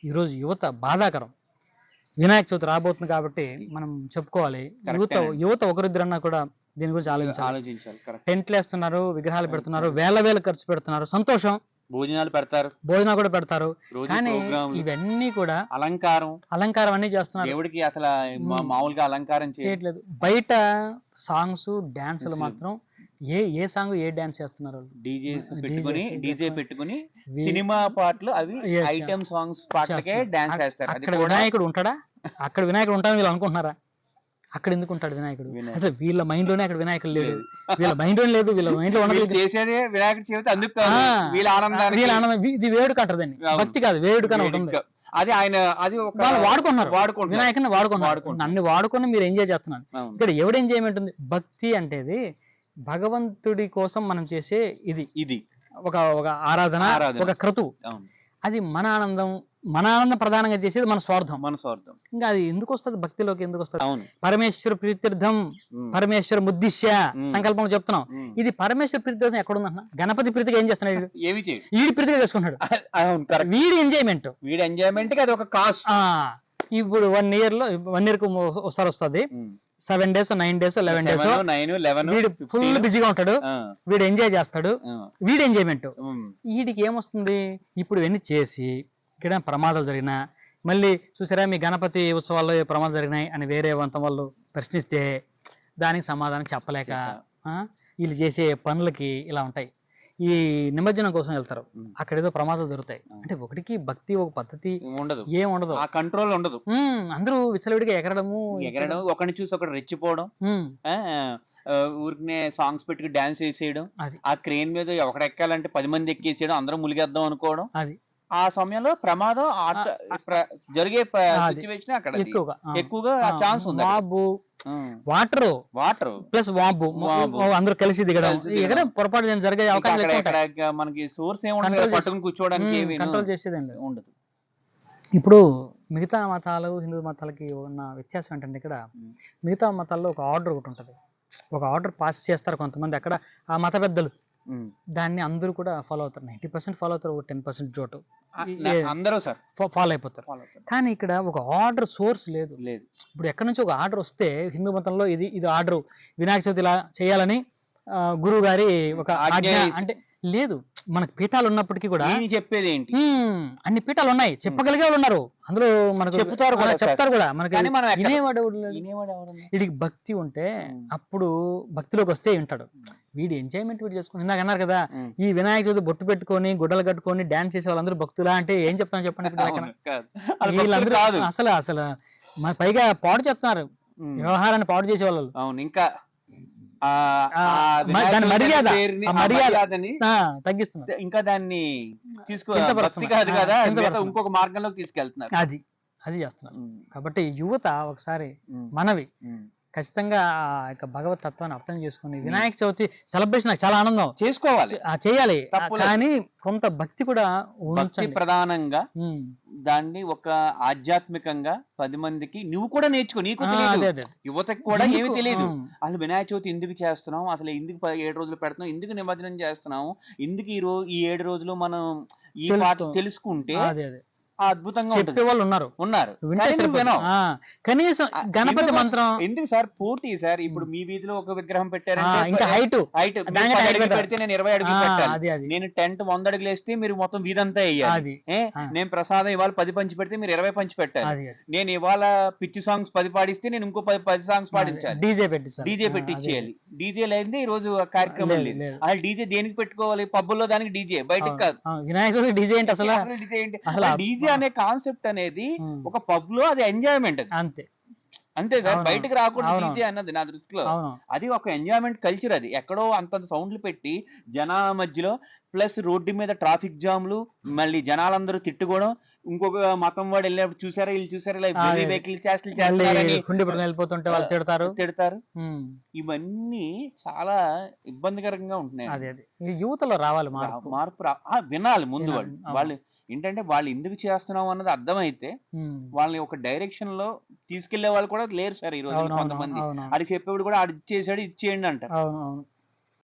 ఈరోజు యువత బాధాకరం. వినాయక చవితి రాబోతుంది కాబట్టి మనం చెప్పుకోవాలి. యువత ఒకరిద్దరన్నా కూడా దీని గురించి ఆలోచించాలి. టెంట్లేస్తున్నారు, విగ్రహాలు పెడుతున్నారు, వేల ఖర్చు పెడుతున్నారు. సంతోషం. భోజనాలు పెడతారు, భోజనాలు కూడా పెడతారు. కానీ ఇవన్నీ కూడా అలంకారం అన్ని చేస్తున్నారు. దేవుడికి అసలు మామూలుగా అలంకారం చేయట్లేదు. బయట సాంగ్స్ డాన్సులు మాత్రం ఏ సాంగ్ ఏ డాన్స్ చేస్తున్నారు? డీజే పెట్టుకుని సినిమా పాటలు అవి ఐటమ్ సాంగ్స్ పాటలకే డాన్స్ చేస్తారు. అక్కడ వినాయకుడు ఉంటాడా? అక్కడ వినాయకుడు ఉంటాడని వీళ్ళు అనుకుంటున్నారా? అక్కడ ఎందుకు ఉంటాడు వినాయకుడు? అసలు వీళ్ళ మైండ్ లోనే అక్కడ వినాయకుడు లేడు. వీళ్ళ మైండ్ లో లేదు, వీళ్ళ మైండ్ లో చేసేదే వినాయకుడు చేస్తే అందుకు వీళ్ళ ఆనందం. ఇది వేడుక అంటారండి, భక్తి కాదు, వేడుక అని ఉంటుంది. అది ఆయన అది వాడుకున్నారు, వినాయకుని వాడుకున్నారు. అన్ని వాడుకొని మీరు ఎంజాయ్ చేస్తున్నారు. ఇక్కడ ఎవడు ఎంజాయ్మెంట్ ఉంది? భక్తి అంటేది భగవంతుడి కోసం మనం చేసే ఇది ఒక ఆరాధన, ఒక క్రతువు. అది మన ఆనందం ప్రధానంగా చేసేది మన స్వార్థం. ఇంకా అది ఎందుకు వస్తుంది? భక్తిలోకి ఎందుకు వస్తుంది? పరమేశ్వర ప్రీత్యర్థం పరమేశ్వర ముద్దిశ్య సంకల్పం చెప్తున్నాం. ఇది పరమేశ్వర ప్రీత్యర్థం ఎక్కడుందన్న? గణపతి ప్రీతిగా ఏం చేస్తున్నాడు? వీడి ప్రీతిగా చేసుకుంటాడు. వీడి ఎంజాయ్మెంట్ అది ఒక కాస్ట్. ఇప్పుడు 1 year కు ఒకసారి వస్తుంది. 7 days 9 days 11 days వీడు ఫుల్ బిజీగా ఉంటాడు. వీడు ఎంజాయ్ చేస్తాడు. వీడి ఎంజాయ్మెంట్. వీడికి ఏమొస్తుంది? ఇప్పుడు ఇవన్నీ చేసి ఇక్కడ ప్రమాదాలు జరిగినా, మళ్ళీ చూసారా మీ గణపతి ఉత్సవాల్లో ప్రమాదాలు జరిగినాయి అని వేరే వంతం వాళ్ళు ప్రశ్నిస్తే దానికి సమాధానం చెప్పలేక వీళ్ళు చేసే పనులకి ఇలా ఉంటాయి. ఈ నిమజ్జనం కోసం వెళ్తారు, అక్కడ ఏదో ప్రమాదాలు జరుగుతాయి. అంటే ఒకటికి భక్తి ఒక పద్ధతి ఏముండదు, ఆ కంట్రోల్ ఉండదు. అందరూ విచ్చలవిడిగా ఎగరడం, ఒకరిని చూసి ఒకటి రెచ్చిపోవడం, ఊరికనే సాంగ్స్ పెట్టుకు డాన్స్ చేసేయడం, ఆ క్రేన్ మీద ఒకటి ఎక్కాలంటే 10 మంది ఎక్కేసేయడం, అందరూ ములిగేద్దాం అనుకోవడం. ఆ సమయంలో ప్రమాదం జరిగే సిచ్యువేషన్ అక్కడ ఎక్కువగా ఛాన్స్ ఉంది. వాటర్ ప్లస్ వాంబు అందరూ కలిసి దిగడం పొరపాటు జరిగే అవకాశం. మనకి సోర్స్ ఏముండదు, పట్టుకుని కూర్చోవడానికి కంట్రోల్ చేసేది ఉండదు. ఇప్పుడు మిగతా మతాలు, హిందూ మతాలకి ఉన్న వ్యత్యాసం ఏంటంటే, ఇక్కడ మిగతా మతాల్లో ఒక ఆర్డర్ ఒకటి ఉంటుంది. ఒక ఆర్డర్ పాస్ చేస్తారు కొంతమంది అక్కడ ఆ మత పెద్దలు. దాన్ని అందరూ కూడా ఫాలో అవుతారు. 90% ఫాలో అవుతారు, 10% జోటు అందరూ ఫాలో అయిపోతారు. కానీ ఇక్కడ ఒక ఆర్డర్ సోర్స్ లేదు. ఇప్పుడు ఎక్కడి నుంచి ఒక ఆర్డర్ వస్తే, హిందూ మతంలో ఇది ఆర్డర్, వినాయక చవితి ఇలా చేయాలని గురువు గారి ఒక ఆజ్ఞ అంటే లేదు. మనకు పీఠాలు ఉన్నప్పటికీ కూడా చెప్పేది ఏంటి? అన్ని పీఠాలు ఉన్నాయి, చెప్పగలిగే వాళ్ళు ఉన్నారు, అందులో మనకు చెప్తారు కూడా. మనకి వీడికి భక్తి ఉంటే అప్పుడు భక్తిలోకి వస్తే వింటాడు. వీడి ఎంజాయ్మెంట్ వీడు చేసుకుని, ఇందాక అన్నారు కదా, ఈ వినాయక చవితి బొట్టు పెట్టుకొని గుడ్డలు కట్టుకొని డాన్స్ చేసే వాళ్ళందరూ భక్తులా అంటే ఏం చెప్తాను చెప్పండి? వీళ్ళందరూ అసలు పైగా పాడు చేస్తున్నారు, వ్యవహారాన్ని పాడు చేసే వాళ్ళు. ఇంకా మర్యాదని తగ్గిస్తున్నారు, ఇంకా దాన్ని భక్తి కాదు కదా, ఇంకొక మార్గంలోకి తీసుకెళ్తున్నారు. అది చేస్తున్నారు. కాబట్టి యువత ఒకసారి మనవి ఖచ్చితంగా భగవత్ తత్వాన్ని అర్థం చేసుకుని వినాయక చవితి సెలబ్రేషన్ నాకు చాలా ఆనందం, చేసుకోవాలి, చేయాలి. కానీ కొంత భక్తి కూడా ప్రధానంగా దాన్ని ఒక ఆధ్యాత్మికంగా 10 మందికి నువ్వు కూడా నేర్చుకో. నీకు తెలియదు, యువతకు కూడా ఏమి తెలియదు. అసలు వినాయక చవితి ఎందుకు చేస్తున్నాం, అసలు ఎందుకు 7 రోజులు పెడుతున్నాం, ఎందుకు నిమజ్జనం చేస్తున్నాం, ఎందుకు ఈ 7 రోజులు మనం ఈ పాట తెలుసుకుంటే అద్భుతంగా చెప్పేవాళ్ళు ఉన్నారు. కనీసం గణపతి మంత్రం ఎందుకు సార్? పూర్తి సార్, ఇప్పుడు మీ వీధిలో ఒక విగ్రహం పెట్టారంటే ఇంకా హైట్ పెడితే నేను 20 అడుగులు పెట్టాలి. నేను టెంట్ 100 అడుగులు వేస్తే మీరు మొత్తం వీధంతా వేయాలి. నేను ప్రసాదం ఇవాళ 10 పంచి పెడితే మీరు 20 పంచి పెట్టాలి. నేను ఇవాళ పిచ్చి సాంగ్స్ 10 పాడిస్తే నేను ఇంకో 10 సాంగ్స్ పాడించాలి. డీజే పెట్టించేయాలి. డీజే లేదు ఈ రోజు కార్యక్రమం లేదు. అసలు డీజే దేనికి పెట్టుకోవాలి? పబ్బుల్లో దానికి డీజే, బయటకు కాదు. వినాయక డీజే ఏంటి అసలు? డీజే అనే కాన్సెప్ట్ అనేది ఒక పబ్ లో అది ఎంజాయ్మెంట్, అంతే సార్. బయటకు రాకుండా డీజే అన్నది నా దృష్టిలో అది ఒక ఎంజాయ్మెంట్ కల్చర్. అది ఎక్కడో అంత సౌండ్లు పెట్టి జనాల మధ్యలో, ప్లస్ రోడ్డు మీద ట్రాఫిక్ జామ్లు, మళ్ళీ జనాలందరూ తిట్టుకోవడం, ఇంకొక మతం వాడు వెళ్ళినప్పుడు చూసారా వీళ్ళు చూసారా ఇలా వెహికల్ వెళ్ళిపోతుంటే వాళ్ళు తిడతారు. ఇవన్నీ చాలా ఇబ్బందికరంగా ఉంటున్నాయి. యువతలో రావాలి మార్పు వినాలి ముందు. వాళ్ళు ఏంటంటే వాళ్ళు ఎందుకు చేస్తున్నాం అన్నది అర్థమైతే వాళ్ళని ఒక డైరెక్షన్ లో తీసుకెళ్లే వాళ్ళు కూడా లేరు సార్ ఈ రోజు. కొంతమంది అది చెప్పేవాడు కూడా అది ఇచ్చేసాడు, ఇచ్చేయండి అంటారు.